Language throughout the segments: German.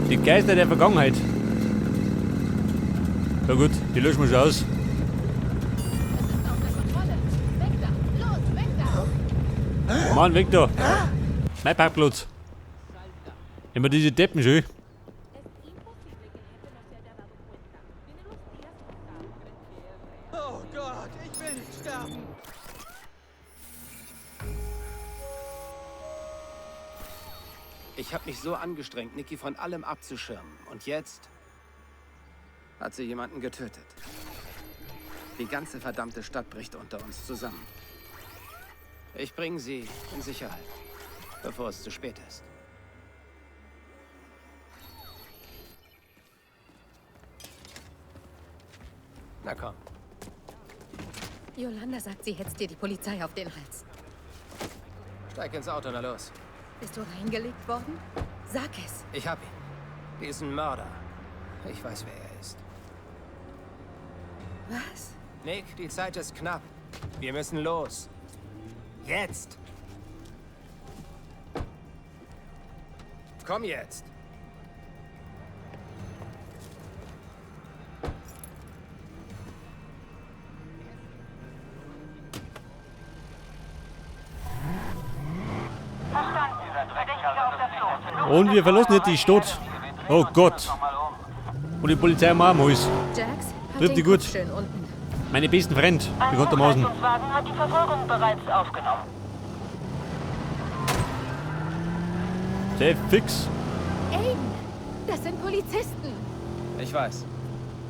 Die Geister der Vergangenheit. Na gut, die löschen wir schon aus. Mann, weg da! Mein Parkplatz! Immer diese Deppen schön. Oh Gott, ich will nicht sterben. Ich habe mich so angestrengt, Nikki von allem abzuschirmen. Und jetzt hat sie jemanden getötet. Die ganze verdammte Stadt bricht unter uns zusammen. Ich bringe sie in Sicherheit, bevor es zu spät ist. Na komm. Yolanda sagt, sie hetzt dir die Polizei auf den Hals. Steig ins Auto, na los. Bist du reingelegt worden? Sag es. Ich hab ihn. Diesen Mörder. Ich weiß, wer er ist. Was? Nick, die Zeit ist knapp. Wir müssen los. Jetzt! Komm jetzt! Und wir verlassen nicht die Stadt. Oh Gott. Und die Polizei am Arm ist. Jax, hat Trifft die den gut. Kopf schön unten. Meine besten Freund. Ein Bekanntermaßen. Hochleistungswagen hat die Verfolgung bereits aufgenommen. Sehr fix. Aiden, das sind Polizisten. Ich weiß.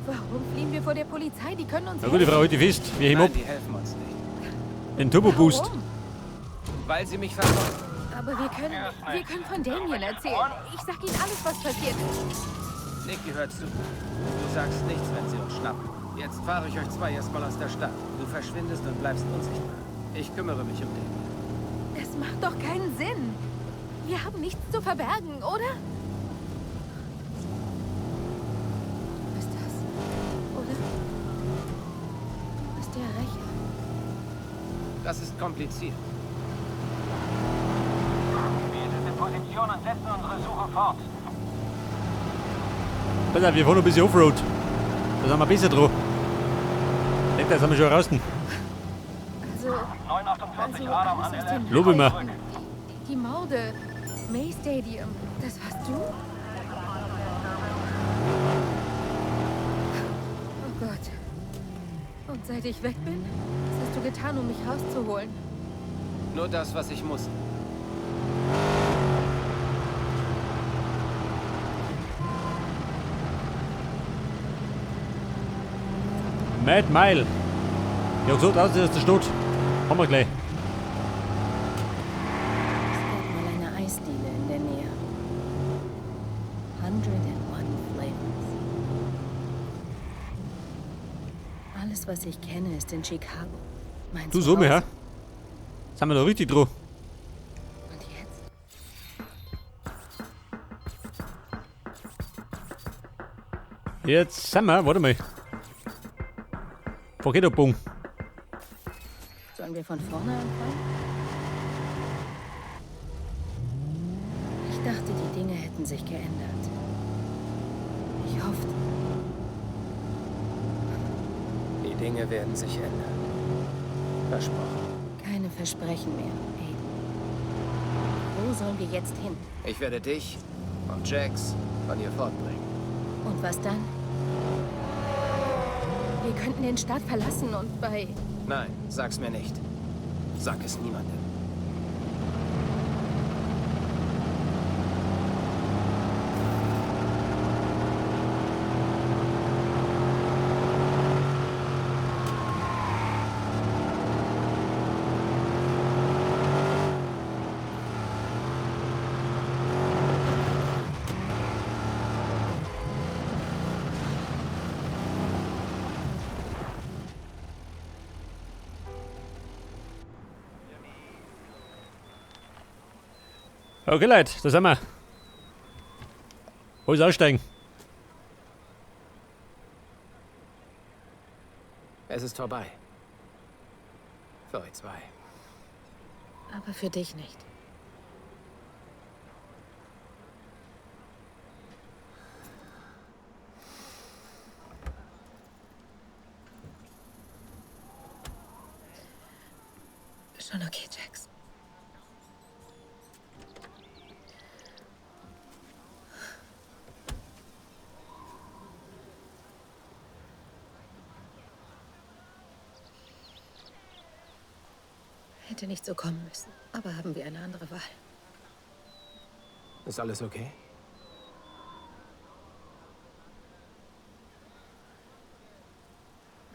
Warum fliehen wir vor der Polizei? Die können uns Na gut, die Frau, heute fest. Wir heben ab. Nein, die helfen uns nicht. Den Turbo Boost. Warum? Weil sie mich verfolgen. Aber wir können von Damien erzählen. Ich sag ihnen alles, was passiert ist. Nicky, hör zu. Du sagst nichts, wenn sie uns schnappen. Jetzt fahre ich euch zwei erstmal aus der Stadt. Du verschwindest und bleibst unsichtbar. Ich kümmere mich um dich. Das macht doch keinen Sinn. Wir haben nichts zu verbergen, oder? Du bist das, oder? Du bist der Rächer. Das ist kompliziert. Wir sind in Position und setzen unsere Suche fort. Pass auf, wir fahren noch ein bisschen Offroad. Da sind wir besser dran. Denk, da sind wir schon draußen. Also, 948 Adam an alles aus den Lob immer. Nachrichten. Die Morde. May Stadium. Das warst du? Oh Gott. Und seit ich weg bin? Was hast du getan, um mich rauszuholen? Nur das, was ich musste. Mad Mile. Ja, gesagt, aus der Stadt. Haben wir gleich. Es gab mal eine Eisdiele in der Nähe. 101 Flavors. Alles, was ich kenne, ist in Chicago. Mein Du so mir, Zuhause. hä? Sind wir da richtig dran? Und jetzt? Jetzt sind wir, warte mal. Paketabbogen. Sollen wir von vorne anfangen? Ich dachte, die Dinge hätten sich geändert. Ich hoffte. Die Dinge werden sich ändern. Versprochen. Keine Versprechen mehr, Aiden. Wo sollen wir jetzt hin? Ich werde dich und Jax von hier fortbringen. Und was dann? Wir könnten den Staat verlassen und bei... Nein, sag's mir nicht. Sag es niemandem. Okay, Leute, da sind wir. Alles aussteigen. Es ist vorbei. Für euch zwei. Aber für dich nicht. Schon okay, Jax. Hätte nicht so kommen müssen, aber haben wir eine andere Wahl. Ist alles okay?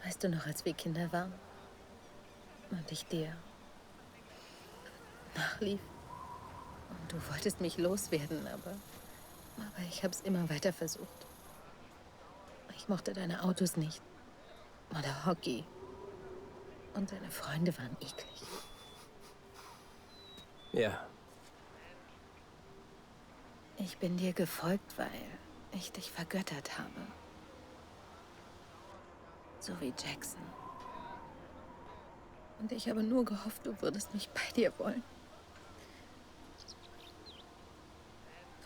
Weißt du noch, als wir Kinder waren und ich dir nachlief und du wolltest mich loswerden, aber ich habe es immer weiter versucht. Ich mochte deine Autos nicht oder Hockey und deine Freunde waren eklig. Ja. Ich bin dir gefolgt, weil ich dich vergöttert habe. So wie Jackson. Und ich habe nur gehofft, du würdest mich bei dir wollen.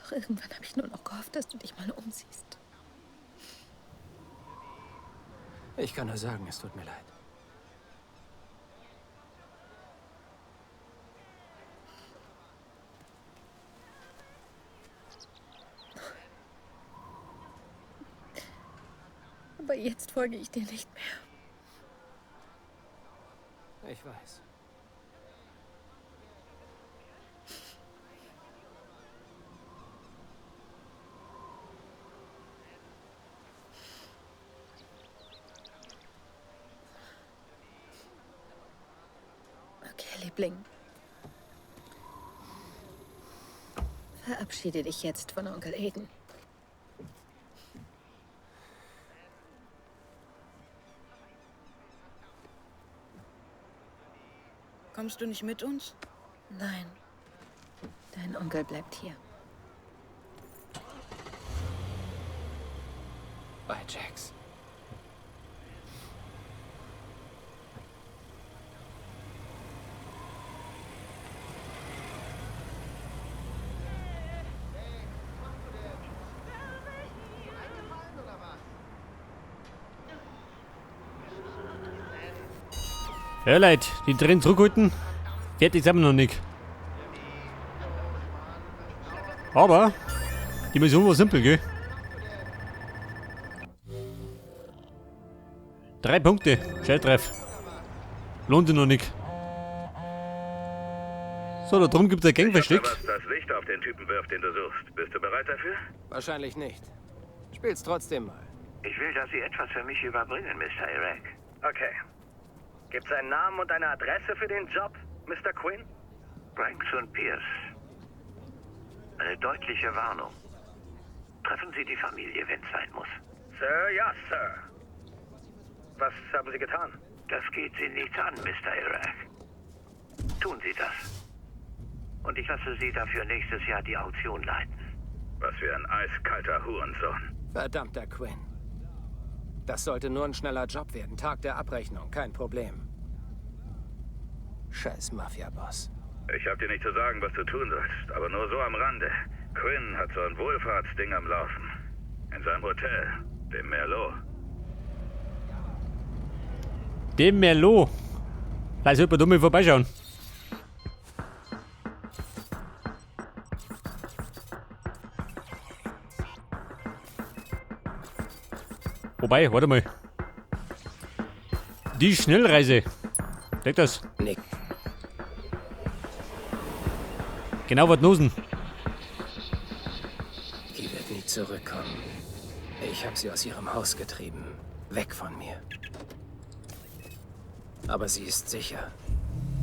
Doch irgendwann habe ich nur noch gehofft, dass du dich mal umsiehst. Ich kann nur sagen, es tut mir leid. Aber jetzt folge ich dir nicht mehr. Ich weiß. Okay, Liebling. Verabschiede dich jetzt von Onkel Aiden. Kommst du nicht mit uns? Nein. Dein Onkel bleibt hier. Bei Jax. Ja, Leute, die drehen zurückhalten. Fertig sind wir noch nicht. Aber die Mission war simpel, gell? 3 Punkte. Scheitreff. Lohnt sich noch nicht. So, da drum gibt es ein Gangversteck. Was das Licht auf den Typen wirft, den du suchst. Bist du bereit dafür? Wahrscheinlich nicht. Spiel's trotzdem mal. Ich will, dass Sie etwas für mich überbringen, Mr. Iraq. Okay. Gibt's einen Namen und eine Adresse für den Job, Mr. Quinn? Ranks und Pierce. Eine deutliche Warnung. Treffen Sie die Familie, wenn es sein muss. Sir, ja, Sir. Was haben Sie getan? Das geht Sie nichts an, Mr. Iraq. Tun Sie das. Und ich lasse Sie dafür nächstes Jahr die Auktion leiten. Was für ein eiskalter Hurensohn. Verdammter Quinn. Das sollte nur ein schneller Job werden. Tag der Abrechnung, kein Problem. Scheiß Mafia-Boss. Ich hab dir nicht zu sagen, was du tun sollst, aber nur so am Rande. Quinn hat so ein Wohlfahrtsding am Laufen. In seinem Hotel, dem Merlot. Dem Merlot. Lass jemand dumm vorbeischauen. Wobei, warte mal. Die Schnellreise. Denk das. Nick. Genau, was Nosen. Die wird nie zurückkommen. Ich habe sie aus ihrem Haus getrieben. Weg von mir. Aber sie ist sicher.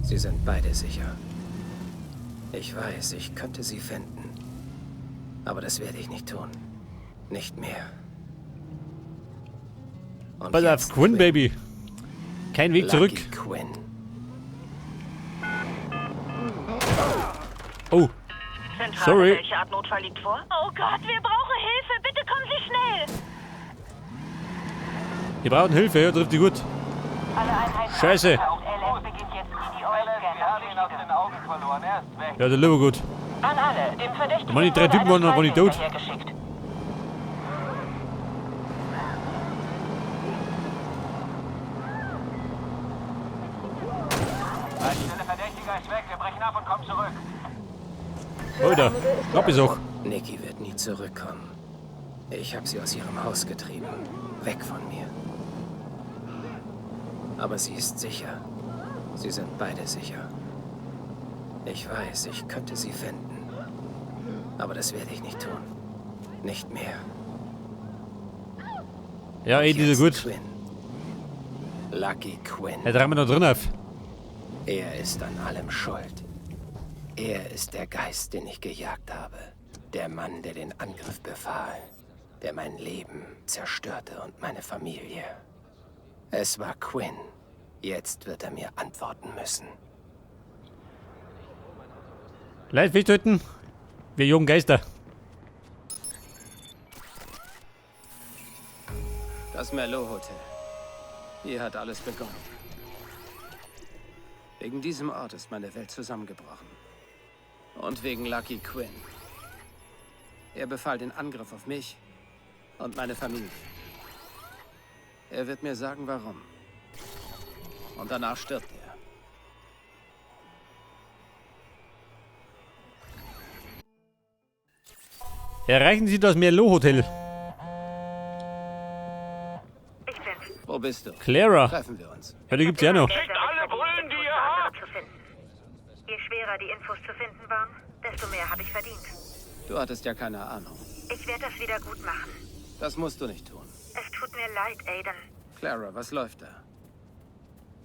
Sie sind beide sicher. Ich weiß, ich könnte sie finden. Aber das werde ich nicht tun. Nicht mehr. Und Pass auf, jetzt Quinn, Baby. Kein Weg zurück. Lucky Quinn. Oh, Zentrale, Sorry. welche Art Notfall liegt vor? Oh Gott, wir brauchen Hilfe. Bitte kommen Sie schnell. die brauchen Hilfe, ja, trifft die gut. Alle Einheiten. Scheiße. Auch LS beginnt jetzt die Wir haben ihn aus den Augen verloren. Er ist weg. Ja, der Lieber gut. An alle. Dem Verdächtigen Mann, die 3 wurde Typen waren eine noch nicht Pfeife tot. hinterhergeschickt. Leitstelle Verdächtige Alter, knapp ist auch. Nikki wird nie zurückkommen. Ich habe sie aus ihrem Haus getrieben. Weg von mir. Aber sie ist sicher. Sie sind beide sicher. Ich weiß, ich könnte sie finden. Aber das werde ich nicht tun. Nicht mehr. Ja, die Jetzt so gut. Quinn. Lucky Quinn. Da drehen wir noch drin auf. Er ist an allem schuld. Er ist der Geist, den ich gejagt habe. Der Mann, der den Angriff befahl. Der mein Leben zerstörte und meine Familie. Es war Quinn. Jetzt wird er mir antworten müssen. Leute, will töten? Wir jungen Geister. Das Merlot Hotel. Hier hat alles begonnen. Wegen diesem Ort ist meine Welt zusammengebrochen. Und wegen Lucky Quinn. Er befahl den Angriff auf mich und meine Familie. Er wird mir sagen, warum. Und danach stirbt er. Erreichen Sie das Merlot-Hotel. Wo bist du? Clara. Treffen wir uns. Ja, die gibt's ja noch. Schickt alle Bullen, die ihr habt! Je schwerer die Infos zu finden waren, desto mehr habe ich verdient. Du hattest ja keine Ahnung. Ich werde das wieder gut machen. Das musst du nicht tun. Es tut mir leid, Aiden. Clara, was läuft da?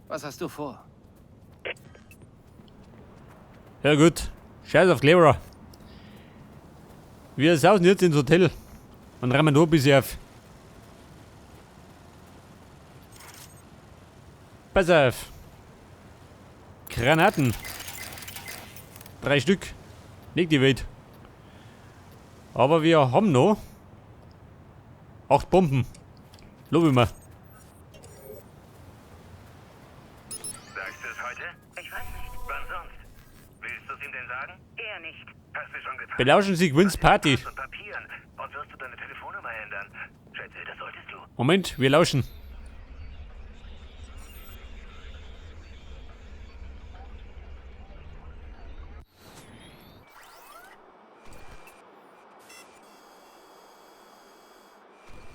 Was hast du vor? Ja gut. Scheiß auf Clara. Wir sausen jetzt ins Hotel. Und rennen nur bis auf. Pass auf. Granaten. 3 Stück. Nicht die Welt. Aber wir haben noch 8 Bomben. Lob ich mal. Sagst du es heute? Ich weiß nicht. Wann sonst? Willst du es ihm denn sagen? Eher nicht. Hast du schon getan? Belauschen Sie Gwynns Party. Und Papieren. Und wirst du deine Telefonnummer ändern? Schätze, das solltest du. Moment, wir lauschen.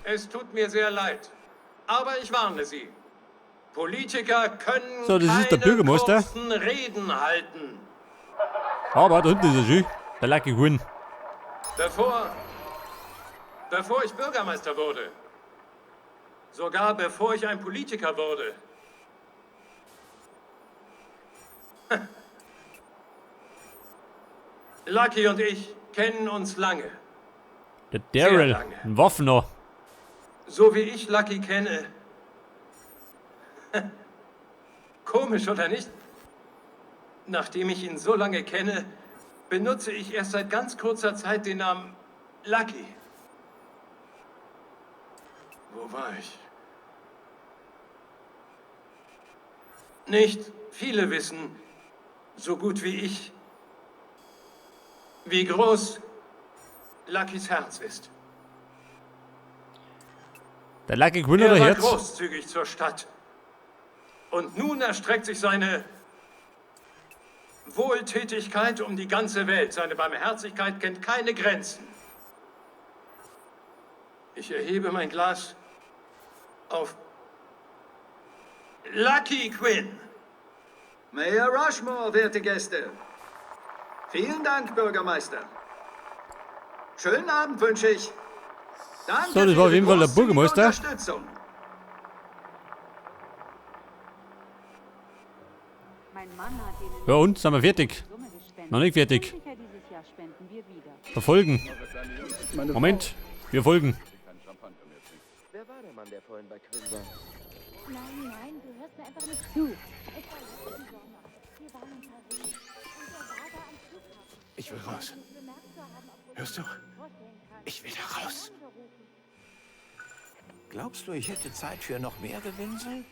Es tut mir sehr leid, aber ich warne Sie. Politiker können So, das ist der keine Bürgermeister. kurzen Reden halten. Aber da unten ist er schön. Der Lucky Gwyn. Bevor ich Bürgermeister wurde, sogar bevor ich ein Politiker wurde, Lucky und ich kennen uns lange. Der Daryl. lange. Ein Waffner. So wie ich Lucky kenne. Komisch, oder nicht? Nachdem ich ihn so lange kenne, benutze ich erst seit ganz kurzer Zeit den Namen Lucky. Wo war ich? Nicht viele wissen, so gut wie ich, wie groß Luckys Herz ist. Der Lucky Gwyn Er oder war Herz? großzügig zur Stadt. Und nun erstreckt sich seine Wohltätigkeit um die ganze Welt. Seine Barmherzigkeit kennt keine Grenzen. Ich erhebe mein Glas auf Lucky Quinn. Mayor Rushmore, werte Gäste. Vielen Dank, Bürgermeister. Schönen Abend wünsche ich. Danke So, das war auf für jeden Fall der großzügige Bürgermeister. Unterstützung. Mein Mann hat Ihnen Ja und? Sind wir fertig? Summe gespendet. Noch nicht fertig. Sicher dieses Jahr spenden wir wieder. Verfolgen. Moment. Wir folgen. Wer war der Mann, der vorhin bei Quinn war? Nein, du hörst mir einfach nicht zu. Es war letzten Sommer. Wir waren in Paris. Und er war da am Flughafen. Ich will raus. Bemerkt zu haben, obwohl Hörst du? ich mir nicht vorstellen kann. Ich will da raus. Angerufen. Glaubst du, ich hätte Zeit für noch mehr Gewinsel?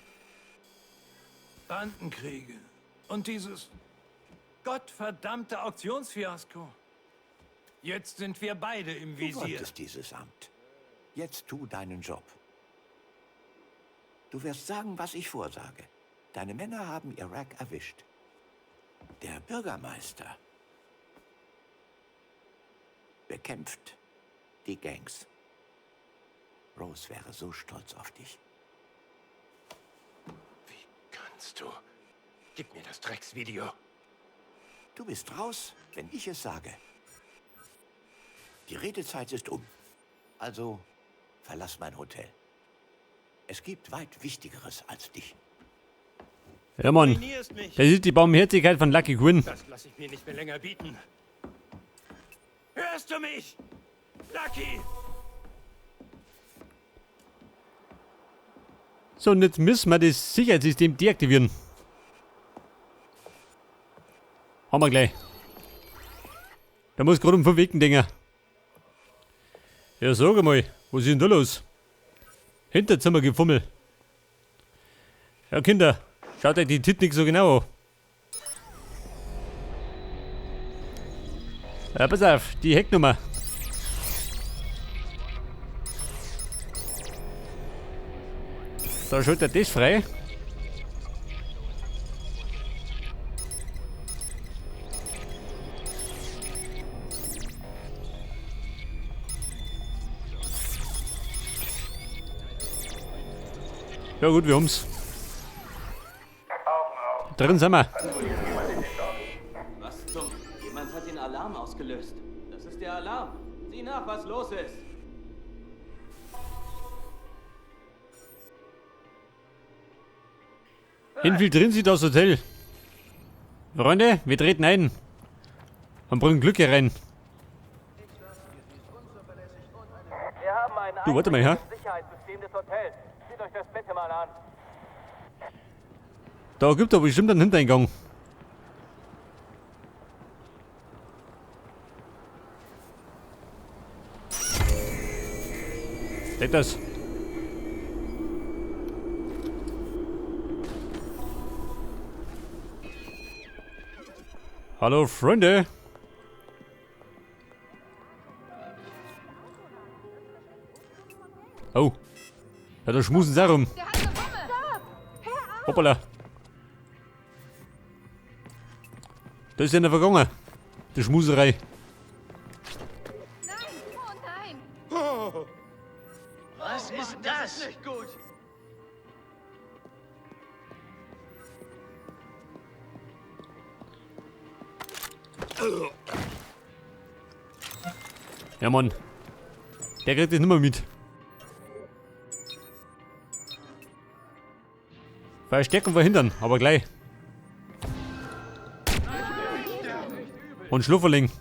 Bandenkriege. Und dieses gottverdammte Auktionsfiasko. Jetzt sind wir beide im Du Visier. wolltest dieses Amt. Jetzt tu deinen Job. Du wirst sagen, was ich vorsage. Deine Männer haben Iraq erwischt. Der Bürgermeister bekämpft die Gangs. Rose wäre so stolz auf dich. Wie kannst du? Gib mir das Drecksvideo. Du bist raus, wenn ich es sage. Die Redezeit ist um. Also verlass mein Hotel. Es gibt weit Wichtigeres als dich. Ja, Mann. Das ist die Barmherzigkeit von Lucky Quinn. Das lasse ich mir nicht mehr länger bieten. Hörst du mich? Lucky! So, und jetzt müssen wir das Sicherheitssystem deaktivieren. Haben wir gleich. Da muss gerade um 5 Ecken denken. Ja, sag mal, was ist denn da los? Hinterzimmer gefummelt. Ja, Kinder, schaut euch die Tit nicht so genau an. Ja, pass auf, die Hecknummer. Da schaut er das frei. Ja gut, wir haben's. Drin sind wir. Was zum? Jemand hat den Alarm ausgelöst. Das ist der Alarm. Sieh nach, was los ist. Infiltrieren Sie das Hotel. Freunde, wir treten ein. Und bringen Glück hier rein. Wir haben ein Du, warte mal, ja? Sicherheitssystem des Hotels. Seht euch das bitte mal an. Da gibt es aber bestimmt einen Hintereingang. Seht das? Hallo Freunde. Oh. Ja, da schmusen sie rum. Hoppala. Das ist ja eine vergangen. Die Schmuserei. Was ist das? Nicht gut. Ja, Mann. Der kriegt das nicht mehr mit. Verstecken, verhindern, aber gleich. Und Schlufferling.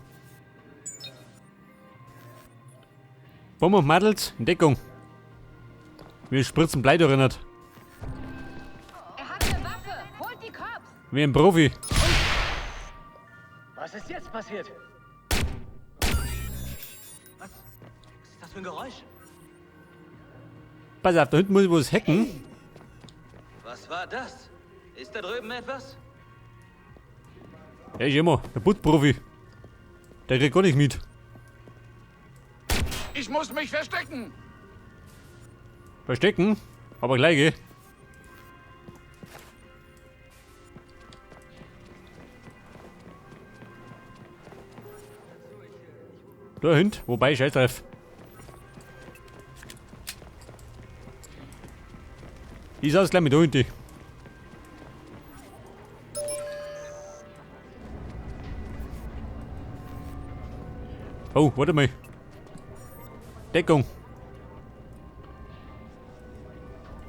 Bumm und Mädels, in Deckung. Wir spritzen Blei erinnert. Er hat eine Waffe. Holt die Cops. Wie ein Profi. Was ist jetzt passiert? Was ist das für ein Geräusch? Pass auf, da hinten muss ich was hacken. Was war das? Ist da drüben etwas? Ja, ist immer. Der Putzprofi. Der kriegt gar nicht mit. Ich muss mich verstecken. Verstecken? Aber gleich, gell? Da hinten, wobei, scheiß drauf. Ich sag's gleich mit da hinten. Oh, warte mal. Deckung.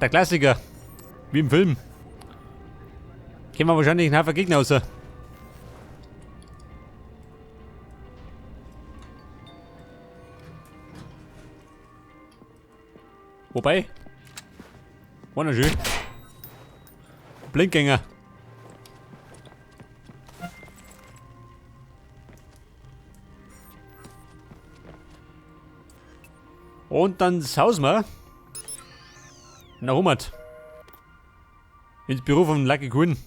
Der Klassiker. Wie im Film. Kennen wir wahrscheinlich einen Haufen Gegner außer. Wobei. Wunderschön. Blindgänger. Und dann sausen wir nach Hummert. Ins Büro von Lucky Quinn.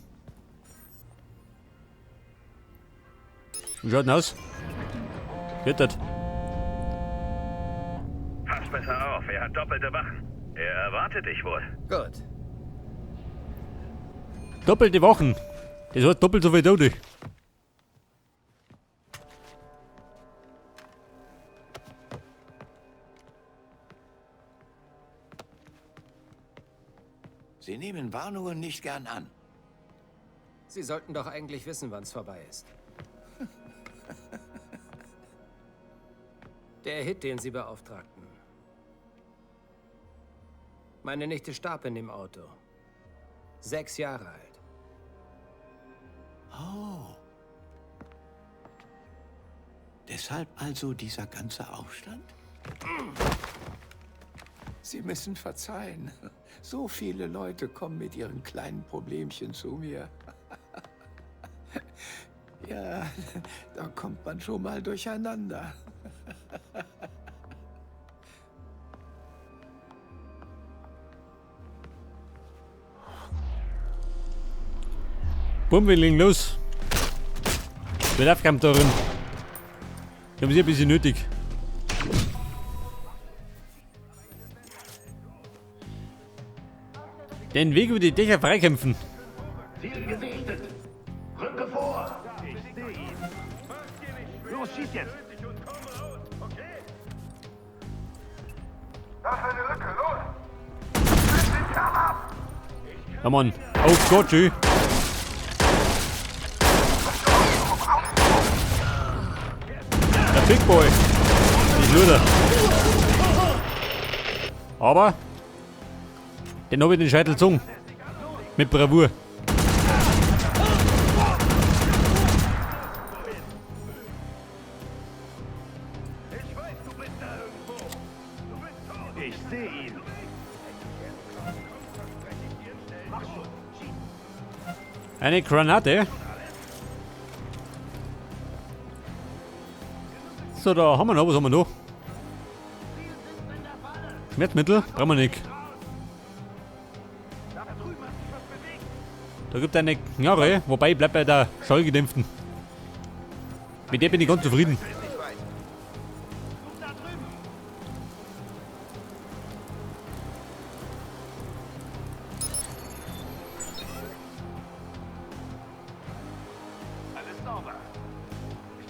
Wie schaut denn aus? Geht das? Pass besser auf, er hat doppelte Wachen. Er erwartet dich wohl. Gut. Doppelte Wochen. Das heißt doppelt so viel Tote. Sie nehmen Warnungen nicht gern an. Sie sollten doch eigentlich wissen, wann es vorbei ist. Der Hit, den Sie beauftragten. Meine Nichte starb in dem Auto. 6 Jahre alt. Oh. Deshalb also dieser ganze Aufstand? Sie müssen verzeihen. So viele Leute kommen mit ihren kleinen Problemchen zu mir. Ja, da kommt man schon mal durcheinander. Bumm, wir legen los. Bedarfkampf darin. Wir haben sie ein bisschen nötig. Den Weg über die Dächer freikämpfen. Ziel gesichtet. Rücke vor. Ich sehe ihn. Los, schieß jetzt. Das ist eine Lücke, los. Come on. Oh Gott, tschüss. Der Big Boy. Ich luder. Aber den habe ich den Scheitel gezogen. Mit Bravour. Ich sehe ihn. Eine Granate. So, da haben wir noch. Was haben wir noch? Schmerzmittel? Brauchen wir nicht. Da gibt es eine Knarre, wobei bleibt bei der Schallgedämpften. Mit der bin ich ganz zufrieden.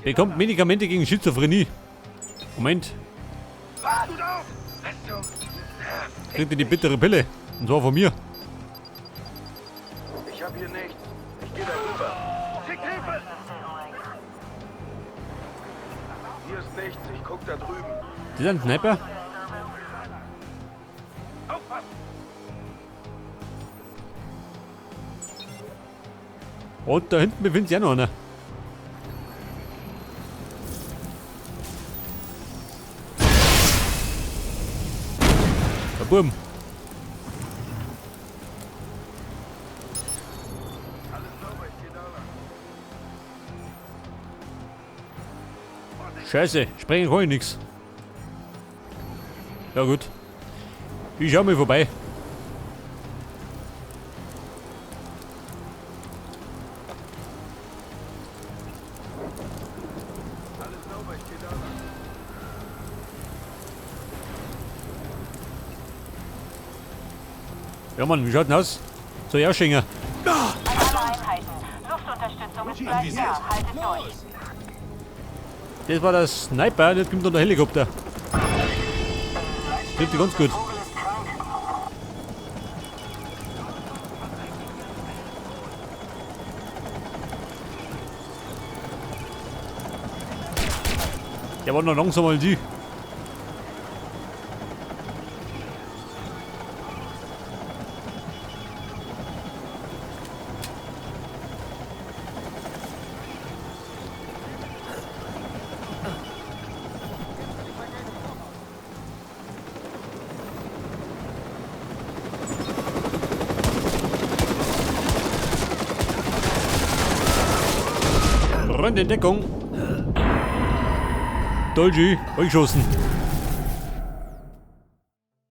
Bekommt Medikamente gegen Schizophrenie. Moment. Kriegt ihr die bittere Pille. Und zwar von mir. Ich hab hier nichts. Ich geh da rüber. Schickt Hilfe! Hier ist nichts. Ich guck da drüben. Das ist ein Sniper. Aufpassen! Und da hinten befindet sich auch noch einer. Boom. Scheiße, sprengen kann ich nix. Ja gut. Ich schau mal vorbei. Ja Mann, wie schaut denn aus? Soll ich auch schingen? Alle Einheiten. Luftunterstützung ist gleich da. Haltet durch. Das war der Sniper, jetzt kommt noch der Helikopter. Trifft die ganz gut. Der war noch langsamer als ich. Rund in Deckung. Dolgi, eingeschossen.